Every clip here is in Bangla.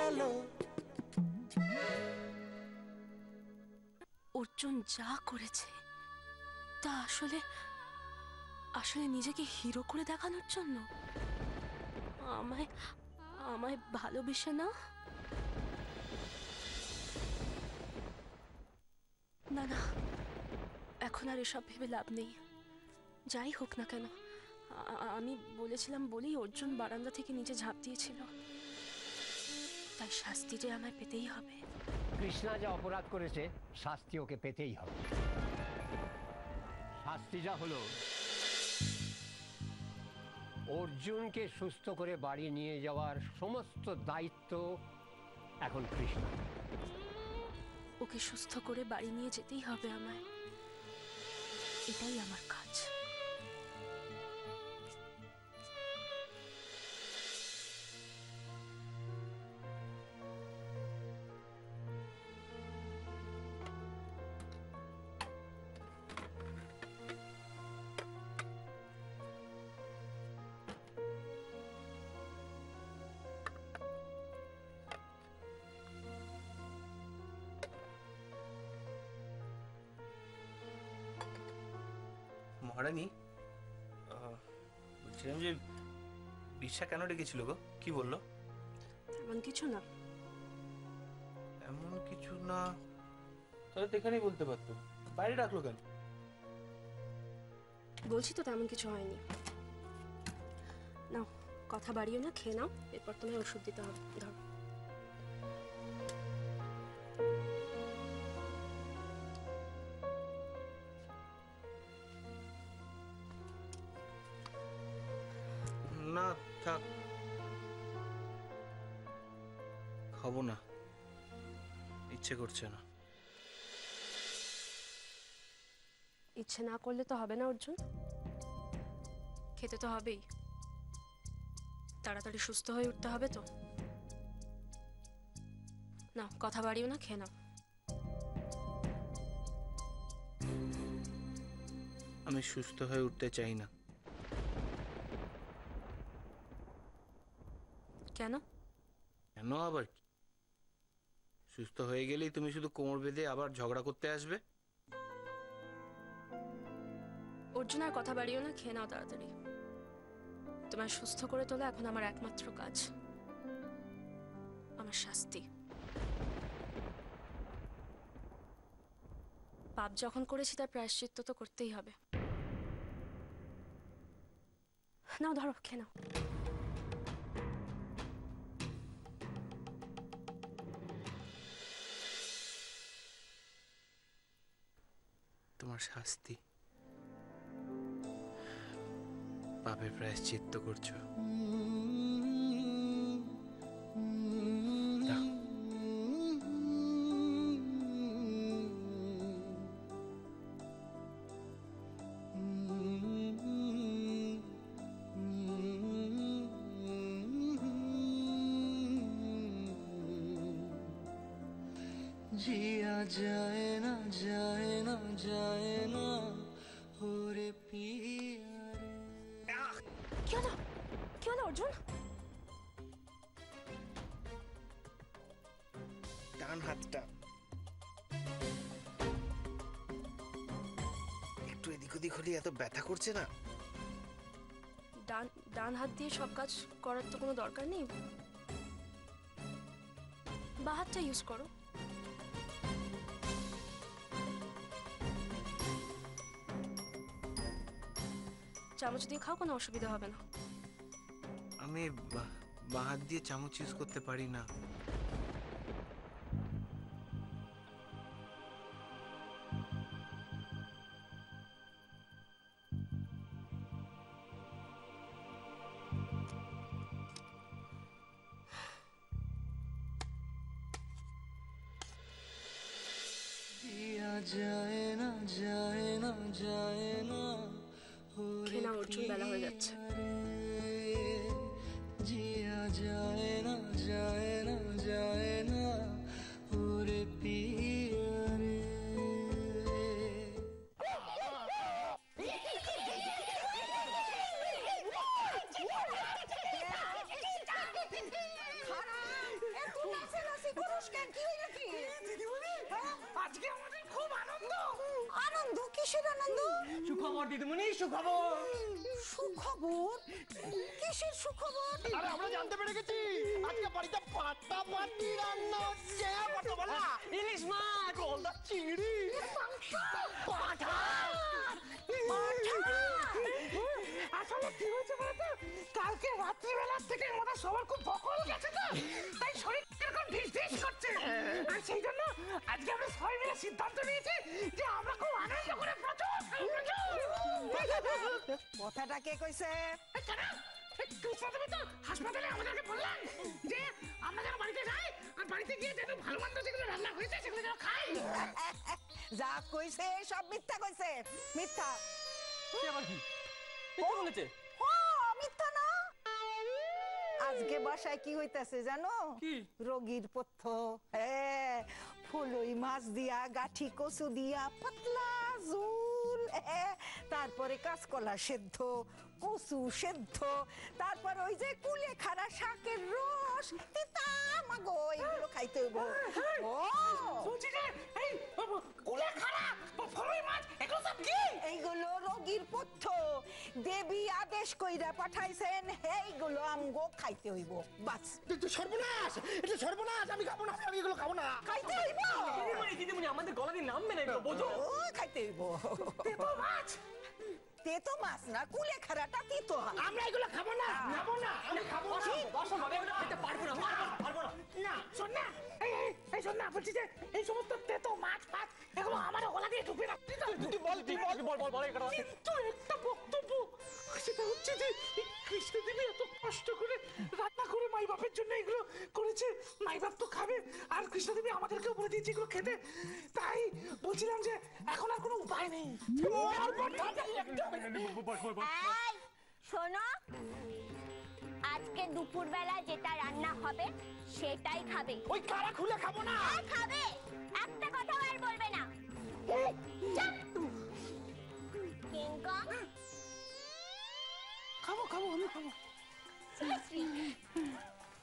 গেল। অর্জুন যা করেছে তা আসলে আসলে নিজেকে হিরো করে দেখানোর জন্য। আমায় আমায় ভালোবেসে না। না না, এখন আর এসব ভেবে লাভ নেই। যাই হোক না কেন, আমি বলেছিলাম বলেই অর্জুন বারান্দা থেকে নিচে ঝাঁপ দিয়েছিল, তাই শাস্তি যে আমায় পেতেই হবে। কৃষ্ণা যা অপরাধ করেছে শাস্তি ওকে পেতেই হবে। শাস্তিটা হলো অর্জুনকে সুস্থ করে বাড়ি নিয়ে যাওয়ার সমস্ত দায়িত্ব এখন কৃষ্ণ। ওকে সুস্থ করে বাড়ি নিয়ে যেতেই হবে আমায়, এটাই আমার কাজ। মহারানী, বলছিলাম যে বিশ্বা কেন ডেকেছিল গো? কি বললো? এমন কিছু না। এমন কিছু না? তাহলে তো এখানেই বলতে পারতো, বাইরে ডাকলো কেন? বলছি তো তেমন কিছু হয়নি। নাও, কথা বাড়িও না, খেয়ে নাও, এরপর তোমায় ওষুধ দিতে হবে। ধরো। না থাক, খাবো না, ইচ্ছে করছে না। ইচ্ছে না করলে তো হবে না অর্জুন, খেতে তো হবেই। তাড়াতাড়ি সুস্থ হয়ে উঠতে হবে তো। নাও, কথা বাড়িও না, খেয়ে নাও। আমি সুস্থ হয়ে উঠতে চাই না। কেন? কেন আবার কি? সুস্থ হয়ে গেলেই তুমি শুধু কোমর বেঁধে আবার ঝগড়া করতে আসবে? অর্জুন আর কথা বাড়িও না, খেয়ে নাও তাড়াতাড়ি। তোমায় সুস্থ করে তোলা এখন আমার একমাত্র কাজ, আমার শাস্তি। পাপ যখন করেছি তার প্রায়শ্চিত্ত তো করতেই হবে। নাও ধরো, খেয়ে নাও। তোমার শাস্তি, পাপের প্রায়শ্চিত্ত করছো। দাও। जिया जाए ना जाए ना जाए ना हो रे पिया रे। কি হলো? কি হলো অর্জুন? ডান হাতটা একটু এদিক ওদিক হলে এত ব্যথা করছে না? ডান ডান হাত দিয়ে সব কাজ করার তো কোনো দরকার নেই, বাঁ হাতটা ইউজ করো। চামচ দিয়ে খাও, কোনো অসুবিধা হবে না। আমি বাঁ হাত দিয়ে চামচ ইউজ করতে পারি না। जिया जाए ना जाए ना जाए ना हो रे খেয়ে নাও অর্জুন, বেলা হয়ে যাচ্ছে। रे। जिया जाए ना जाए ना जाए ना हो रे पिया रे। আজকে আমাদের খুব আনন্দ। আনন্দ? কিসের আনন্দ? সুখবর দিদিমণি, সুখবর। সুখবর? কিসের সুখবর? আরে আমরা জানতে পেরে গেছি আজকে বাড়িতে পাটা পাটি রান্না হচ্ছে। বলা ইলিশ মাছ, গলদা চিংড়ি, মাংস, পাঠা। আসলে কি হয়েছে বলতো, কালকে রাত্রিবেলা থেকে আমাদের সবার খুব বকল গেছে তো, তাই শরীর এরকম ঢিস ঢিস করছে। আর সেই জন্য আজকে আমরা সবাই মিলে সিদ্ধান্ত নিয়েছি যে আমরা খুব আনন্দ করে প্রচুর কথাটা কে কইছে? কৃষ্ণদেবী তো হাসপাতালে আমাদেরকে বললেন যে আমরা যেন বাড়িতে যাই, আর বাড়িতে গিয়ে যেন ভালো মন্দ যেগুলো রান্না হয়েছে সেগুলো যেন খাই। যা কইছে সব মিথ্যা কইছে, মিথ্যা। বলেছে ও মিথ্যা না। আজকে বাসায় কি হইতাছে জানো? রোগীর পথ্য। হ্যাঁ, ফুলই মাছ দিয়া, গাঠি কচু দিয়া পাতলা ঝোল, তারপরে কাঁচকলা সেদ্ধ, কচু সেদ্ধ, তারপর ওই যে কুলেখাড়া শাকের রস, তিতা মাগো, এগুলো খাইতে হইব। ও বলছি যে এই কুলেখাড়া বা ফলই মাছ এগুলো সব কি? এইগুলো রোগীর পথ্য, দেবী আদেশ কইরা পাঠাইছেন, এইগুলো আমগো খাইতে হইব। বাস। সর্বনাশ, এটা সর্বনাশ, আমি খাবো না, আমি এগুলো খাবো না। খাইতে হইব। দিদিমণি আমাদের গলা দিয়ে নামবে না এগুলো, বোঝো? ও খাইতে হইব। তেতো মাছ, তেতো মাছ না, কুলেখাড়াটা তেতো হয়। আমরা এগুলো খাবো না, খাবো না, আমি খাবো না। আমি এগুলো খেতে পারবো না, পারবো না। না, শোন না, এই শোন না, বলছি যে এই সমস্ত তেতো মাছ ফাছ এগুলো আমারও গলা দিয়ে ঢুকবে না। তুই বল কিন্তু একটা বক্তব্য, সেটা হচ্ছে যে এই কৃষ্ণদেবী এত কষ্ট করে রান্না করে মাই বাপের জন্য এগুলো করেছে, মাই বাপ তো খাবে, আর কৃষ্ণদেবী আমাদেরকেও বলে দিয়েছে এগুলো খেতে। তাই বলছিলাম যে এখন আর কোনো উপায় নেই। এই, শোনো, আজকে দুপুরবেলা যেটা রান্না হবে সেটাই খাবে। ওই কারা খুলে খাবো না। খাবে, একটা কথাও আর বলবে না। চুপ। কিংকং, খাবো খাবো, আমি খাবো।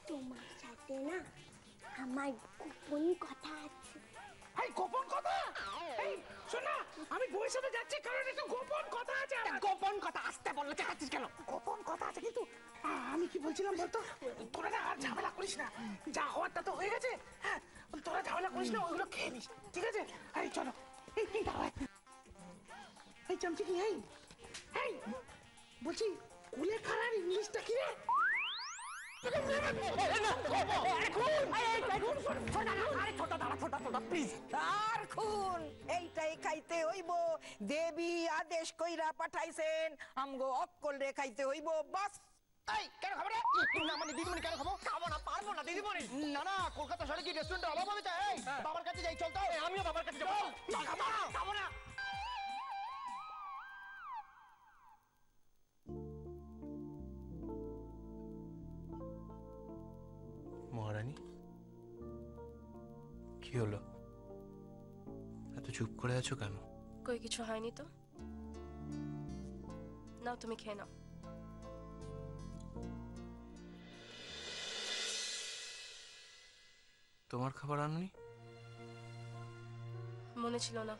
তোমার সাথে না আমার গোপন কথা আছে। এই গোপন কথা? এই শোন না, আমি বউয়ের সাথে যাচ্ছি কারণ একটু গোপন কথা আছে। গোপন কথা আসতে বললে চেঁচাচ্ছিস কেন? গোপন কথা আছে কিন্তু আমি কি বলছিলাম বলতো, তোরা না আর ঝামেলা করিস না, যা হওয়ারটা তো হয়ে গেছে। হ্যাঁ, তোরা ঝামেলা করিস না, ওইগুলো খেয়ে নিস, ঠিক আছে? এই চলো, এই দাঁড়া, এই চামচি কি, এই বলছি কুলেখাড়ার ইংলিশটা কি রে? আর খুন এইটাই খাইতে হইব, দেবী আদেশ কইরা পাঠাইছেন, আমগো অক্কল রে খাইতে হইব। বাস। এই কেন খাবো না? না মানে দিদিমণি কেন খাবো? খাবো না, পারবো না দিদিমণি। না না, কলকাতা শহরে কি রেস্টুরেন্টে অভাব হবে? এই বাবার কাছে যাই, চল তো। আমিও বাবার কাছে যাবো। খাবো না। মহারানী, কি হলো? এত চুপ করে আছো কেন? কই কিছু হয়নি তো। নাও তুমি খেয়ে নাও। তোমার খাবার আনুনি? মনে ছিল না।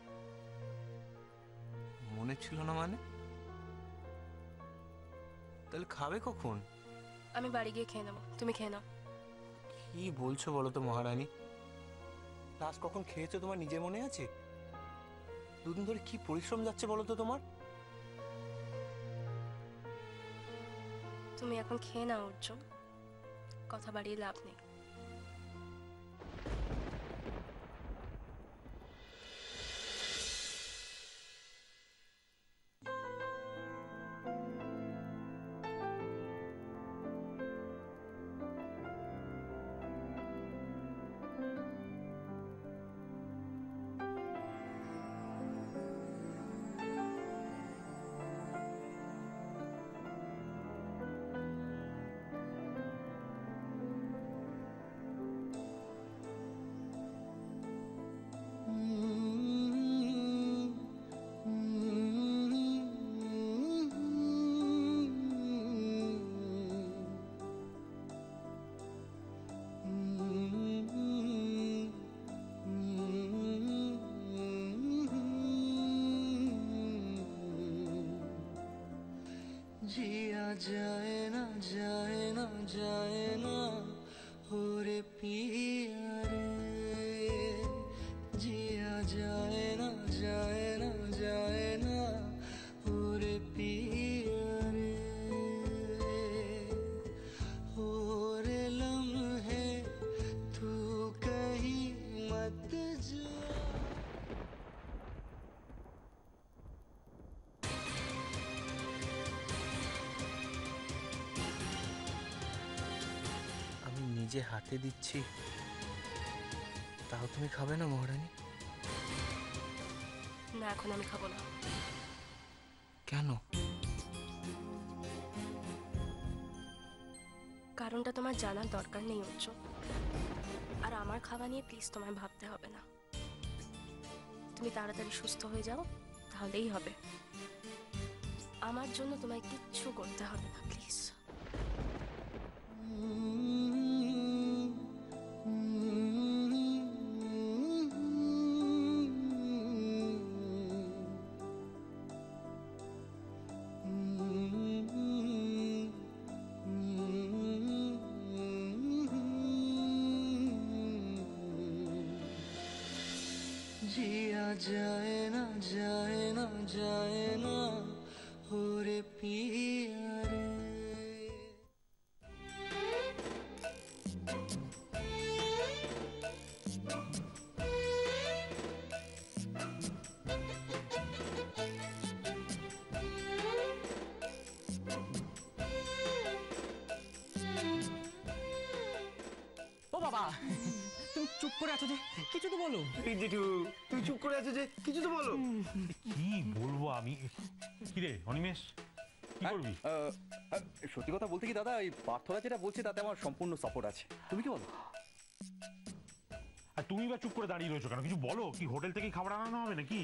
মনে ছিল না মানে? তাহলে খাবে কখন? আমি বাড়ি গিয়ে খেয়ে নেবো, তুমি খেয়ে নাও। কি বলছো বলো তো মহারানী? লাস্ট কখন খেয়েছো তোমার নিজের মনে আছে? দুদিন ধরে কি পরিশ্রম যাচ্ছে বলো তো তোমার? তুমি এখন খেয়ে নাও অর্জুন, কথা বাড়িয়ে লাভ নেই। जाए ना जाए ना जाए ना ओरे पिया रे जिया जाए ना जाए ना जाए ना ओरे पिया रे ओरे लम्हे तू कहीं मत जा। আমি নিজে হাতে দিচ্ছি, তাও তুমি খাবে না মহারানী? না, এখন আমি খাবো না। কেন? কারণটা তোমার জানার দরকার নেই অর্জুন। আর আমার খাওয়া নিয়ে প্লিজ তোমায় ভাবতে হবে না। তুমি তাড়াতাড়ি সুস্থ হয়ে যাও, তাহলেই হবে। আমার জন্য তোমায় কিচ্ছু করতে হবে না, প্লিজ। जिया जाए ना जाए ना जाए ना ओरे पिया रे। ও বাবা, তুমি চুপ করে আছো যে, কিছু তো বলো। জেঠু তুই চুপ করে আছো যে, কিছু তো বলো। কি বলবো আমি? কিরে অনিমেষ, কি করবি? সত্যি কথা বলতে কি দাদা, এই পার্থরা যেটা বলছে তাতে আমার সম্পূর্ণ সাপোর্ট আছে। তুমি কি বলো? আর তুমি বা চুপ করে দাঁড়িয়ে রয়েছো কেন? কিছু বলো। কি হোটেল থেকে খাবার আনানো হবে নাকি?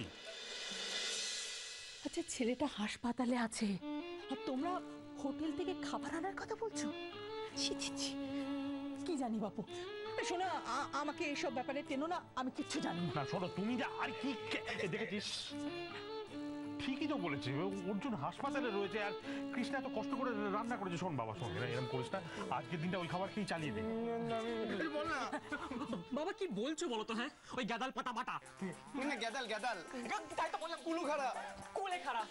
আচ্ছা, ছেলেটা হাসপাতালে আছে আর তোমরা হোটেল থেকে খাবার আনার কথা বলছো? ছি ছি ছি, কি জানি বাপু। শোনো, আমাকে এইসব ব্যাপারে টেনো না, আমি কিচ্ছু জানি না। না শোনো, তুমি যা আর কি দেখেছিস, ঠিকই তো বলেছে। অর্জুন হাসপাতালে রয়েছে আর কৃষ্ণা এত কষ্ট করে রান্না করেছে। শোন বাবা, শোন, এরকম করিস না। আজকের দিনটা ওই খাবার খেয়েই চালিয়ে দে। বল না বাবা, কি বলছো বলো তো? হ্যাঁ, ওই গাদাল পাতা বাটা। না, গ্যাদাল গ্যাদাল, তাই তো বললাম, কুলু খাড়া। কোলে খারাপ,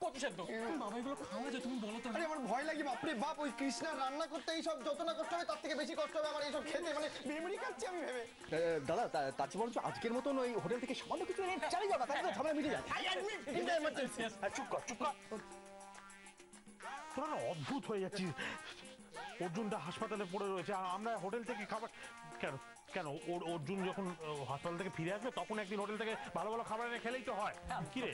কত সেদ্ধ। বাবা, এগুলো খাওয়া যায়? তুমি বলো তো। আরে আমার ভয় লাগে বাপরে বাপ, ওই কৃষ্ণা রান্না করতে এইসব যত না কষ্ট হবে তার থেকে বেশি কষ্ট হবে আমার এইসব খেতে, মানে মেমরি কাটছি আমি ভেবে। দাদা তার চেয়ে বরঞ্চ আজকের মতন ওই হোটেল থেকে সামান্য কিছু এনে চালিয়ে যাও না, তাহলে তো ঝামেলা মিটে যায়। চুপ কর, চুপ কর। তোরা না অদ্ভুত হয়ে যাচ্ছিস। অর্জুনটা হাসপাতালে পড়ে রয়েছে আর আমরা হোটেল থেকে খাবার কেন? কেন অর্জুন যখন হাসপাতাল থেকে ফিরে আসবে তখন একদিন হোটেল থেকে ভালো ভালো খাবার এনে খেলেই তো হয়। কি রে?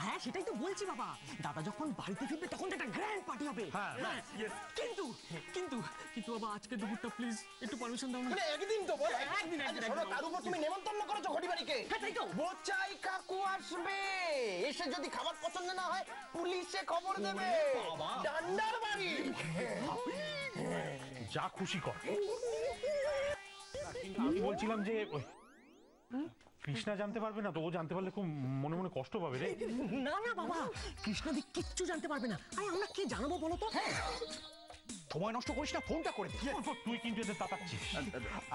হ্যাঁ, সেটাই তো বলছি বাবা। দাদা যখন বাড়িতে ফিরবে তখন তো একটা গ্র্যান্ড পার্টি হবে। হ্যাঁ, কিন্তু কিন্তু কিন্তু বাবা, আজকে দুপুরটা প্লিজ একটু পারমিশন দাও না। মানে একদিন তো বল, একদিন, একদিন, শোনো, একদিন। তার উপর তুমি নেমন্তন্ন করেছো ঘটি বাড়িকে। হ্যাঁ, তাই তো। বোচাই কাকু আসবে, এসে যদি খাবার পছন্দ না হয় পুলিশে খবর দেবে। ডান্ডার বাড়ি। যা খুশি কর। কিন্তু আমি বলছিলাম যে কৃষ্ণা জানতে পারবে না তো? ও জানতে পারলে খুব মনে মনে কষ্ট পাবে রে। না না বাবা, কৃষ্ণাদি কিচ্ছু জানতে পারবে না। আরে আমরা কি জানাবো বলো তো? সময় নষ্ট করিস না, ফোনটা করে দে। তুই কিন্তু এতে তাতাচ্ছিস।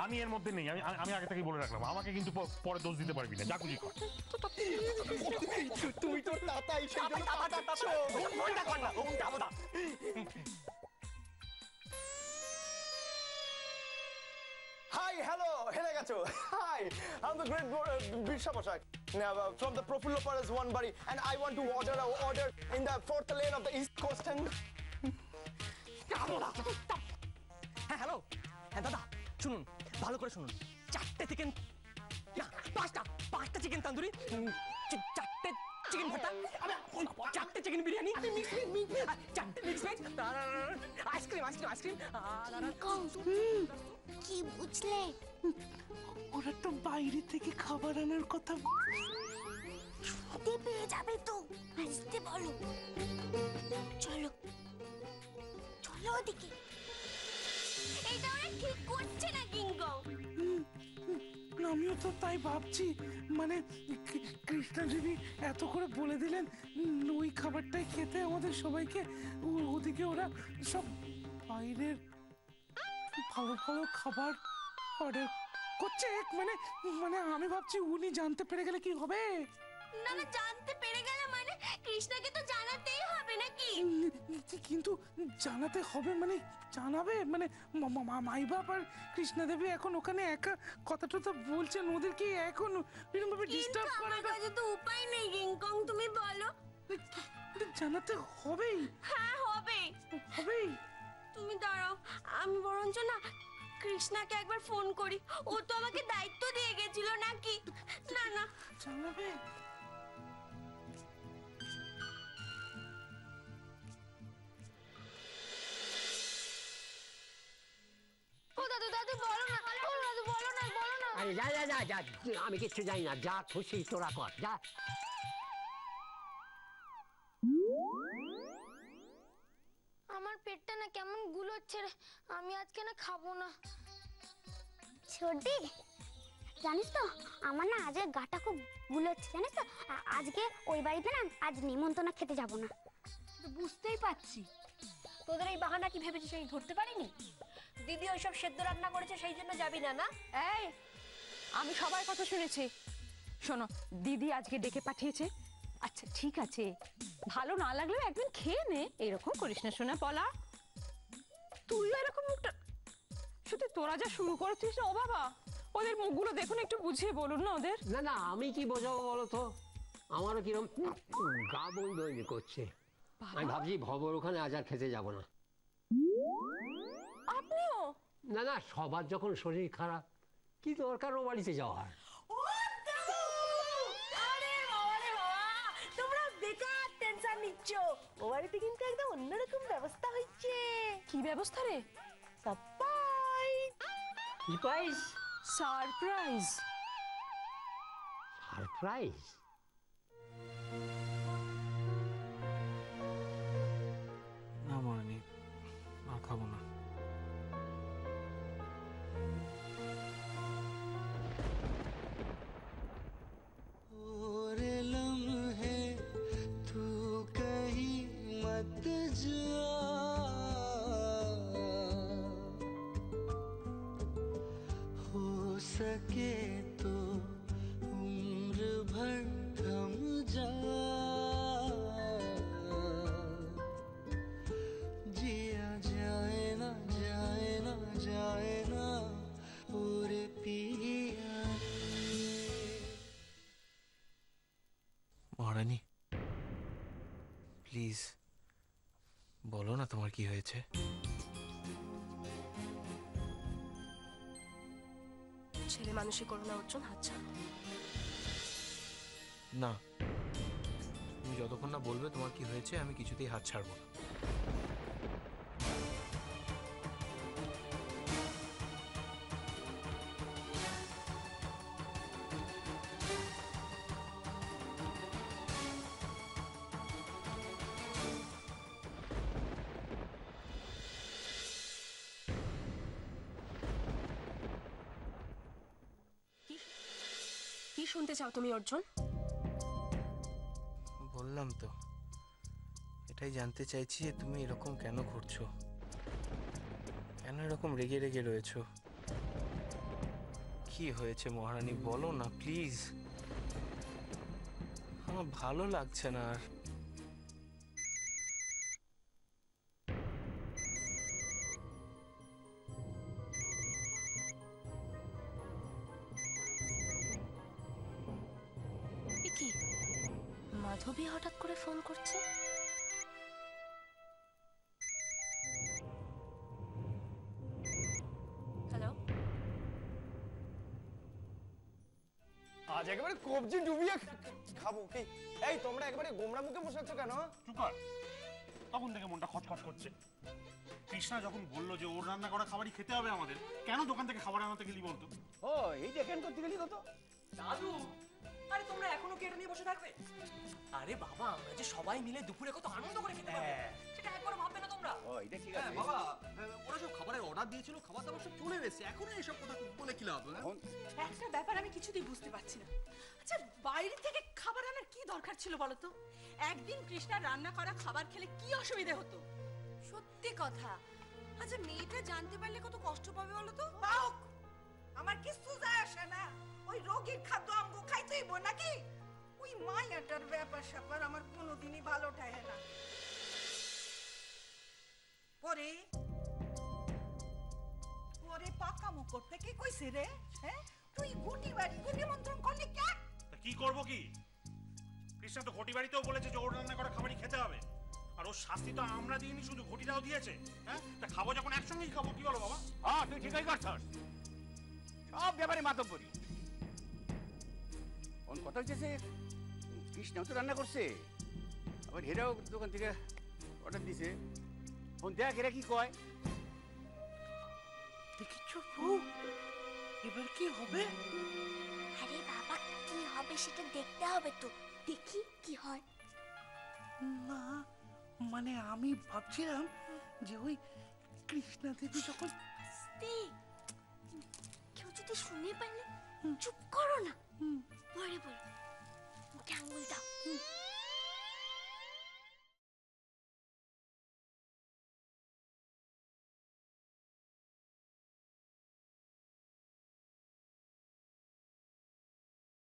আমি এর মধ্যে নেই। আমি আগে থেকেই বলে রাখলাম, আমাকে কিন্তু পরে দোষ দিতে পারবি না। যা খুশি কর। তুই তোর তাতাই, সেই জন্য তাতাচ্ছ। ফোনটা কর না, ফোনটা দাও না। Hi, hello, হেলে গেছো। Hi, I'm the great Birsha Poshak from the Profullo Paras One Bari, and I want to order in the 4th lane of the East Coast and হ্যাঁ, হ্যালো। হ্যাঁ দাদা, শুনুন, ভালো করে শুনুন। 4টে চিকেন, না 5টা চিকেন তান্দুরি, 4টে চিকেন ভর্তা, 4টে চিকেন বিরিয়ানি, 4টে mix veg, ice cream ice cream ice cream. কি বুঝলে? ওরা তো বাইরে থেকে খাবার আনার কথা। খিদে পেয়ে যাবে তো, আসতে বলো। চলো চলো ওদিকে। এটা ওরা ঠিক করছে না কিঙ্কো। আমিও তো তাই ভাবছি, মানে কৃষ্ণা দেবী এত করে বলে দিলেন ওই খাবারটাই খেতে আমাদের সবাইকে। ওদিকে ওরা সব বাইরের ভালো ভালো খাবার অর্ডার করছে। মানে মানে আমি ভাবছি উনি জানতে পেরে গেলে কি হবে। না না, জানতে পেরে গেলে মানে কৃষ্ণাকে তো জানাতেই হবে নাকি? কিন্তু জানাতে হবে মানে জানাবে মানে মাই বাপ আর কৃষ্ণা দেবী এখন ওখানে একা কথাটা তো বলছেন, ওদের কি এখন এরকম ভাবে ডিস্টার্ব আমার করা? কাছে তো উপায় নেই রিংকং, তুমি বলো। জানাতে হবেই হ্যাঁ হবে। হবেই। তুমি দাঁড়াও, আমি বরঞ্চ না কৃষ্ণাকে একবার ফোন করি, ও তো আমাকে দায়িত্ব দিয়ে গেছিল নাকি। না না, জানাবে। ও দাদু দাদু বলো না, ও দাদু বলো না, বলো না। আরে যা যা যা যা, আমি কিচ্ছু জানি না, যা খুশি তোরা কর, যা। আমার পেটটা না কেমন গুলোচ্ছে রে, আমি আজকে না খাবো না। সর্দি, জানিস তো আমার না আজকে গাটা খুব গুলোচ্ছে, জানিস তো। আজকে ওই বাড়িতে না আজ নিমন্ত্রণ খেতে যাব না। বুঝতেই পারছি, তোদের এই বাহানা কি ভেবেছিস আমি ধরতে পারিনি? দিদি ওইসব সেদ্ধ রান্না করেছে সেই জন্য যাবি না? না এই, আমি সবার কথা শুনেছি। শোনো, দিদি আজকে ডেকে পাঠিয়েছে। আচ্ছা ঠিক আছে, ভালো না লাগলেও একদিন খেয়ে নে, এরকম করিস না শোনা পলা। তুইও এরকম মুখটা, সত্যি তোরা যা শুরু করেছিস ও বাবা, ওদের মুখগুলো দেখুন, একটু বুঝিয়ে বলুন না ওদের। না না, আমি কি বোঝাবো বলো তো, আমারও কিরম গা বই বই করছে। আমি ভাবছি ভবর ওখানে আজ আর খেতে যাব না। আপনিও? না না, সবার যখন শরীর খারাপ, কি দরকার ও বাড়িতে যাওয়ার? আরে বাবা রে বাবা, তোমরা বেকার টেনশন নিচ্ছ, ও বাড়িতে কিন্তু একদম অন্যরকম ব্যবস্থা হচ্ছে। কি ব্যবস্থা রে? সারপ্রাইজ। কি পাইস? সারপ্রাইজ? সারপ্রাইজ? না মানি, আর খাবো না। और लम्हे तू कहीं मत जा, हो सके तो उम्र भर थम जा, जिया जाए ना जाए ना जाए ना और पिया। মহারানী প্লিজ বলো না তোমার কি হয়েছে। ছেলে মানুষই করো না অর্জুন, হাত ছাড়ো। না, তুমি যতক্ষণ না বলবে তোমার কি হয়েছে আমি কিছুতেই হাত ছাড়বো না। কি শুনতে চাও তুমি অর্জুন? বললাম তো, এটাই জানতে চাইছি যে তুমি এরকম কেন করছো, কেন এরকম রেগে রেগে রয়েছো। কি হয়েছে মহারানী বলো না প্লিজ, আমার ভালো লাগছে না আর। এ কি, মাধবী হঠাৎ করে ফোন করছে? হ্যালো, আজ একেবারে কবজি ডুবিয়ে খাবো কি? এই তোমরা একেবারে গোমড়া মুখে বসে আছো কেন? চুপ কর। তখন থেকে মনটা খচখচ করছে। কৃষ্ণা যখন বললো যে ওর রান্না করা খাবারই খেতে হবে আমাদের, কেন দোকান থেকে খাবার আনাতে গেলি বলতো? ও এই দেখেন করতে গেলি কত দাদু, আরে তোমরা এখনো কি এটা নিয়ে বসে থাকবে? আরে বাবা, আমরা যে সবাই মিলে দুপুরে কত আনন্দ করে খেতে পারবো, সেটা একবার ভাববে না তোমরা? ও এটা ঠিক আছে বাবা, ওরা সব খাবারের অর্ডার দিয়েছিল, খাবার দাবার সব চলে এসেছে, এখনো এসব কথা বলে কি লাভ? একটা ব্যাপার আমি কিছুতেই বুঝতে পারছি না। আচ্ছা বাইরে থেকে খাবার আনার কি দরকার ছিল বলো তো? একদিন কৃষ্ণার রান্না করা খাবার খেলে কি অসুবিধা হতো? সত্যি কথা। আচ্ছা মেয়েটা জানতে পারলে কত কষ্ট পাবে বলো তো? পাওক আমার কিছু যায় আসে না, ওই রোগীর খাদ্য আমগো খাইতেই বই নাকি? ওই মায়াটার ব্যাপার স্যাপার আমার কোনোদিনই ভালো ঠায় না। পরে পরে পাকামো করতে কি কইছে রে? হ্যাঁ তুই গুটি বাড়ি গুটি মন্ত্রণ করলি কে? তা কি করবো কি? কৃষ্ণা তো ঘটি বাড়িতেও বলেছে যে ওর রান্না করা খাবারই খেতে হবে, আর ওর শাস্তি তো আমরা দিইনি, শুধু ঘটিটাও দিয়েছে। হ্যাঁ, তা খাবো যখন একসঙ্গেই খাবো, কি বলো বাবা? হ্যাঁ তুই ঠিকই করছস, সব ব্যাপারে মাতব্বরি। কোন কথা হচ্ছে যে কৃষ্ণাও তো রান্না করছে, আবার হেরাও দোকান থেকে অর্ডার দিছে। ফোন দেখ এরা কি কয়। দেখিছো বউ, এবার কি হবে? আরে বাবা কি হবে সেটা দেখতে হবে তো, দেখি কি হয়। না মানে আমি ভাবছিলাম যে ওই কৃষ্ণা দেবী যখন কেউ যদি শুনে পারলে চুপ করো না, পরে বলো, মুখে আঙ্গুল দাও।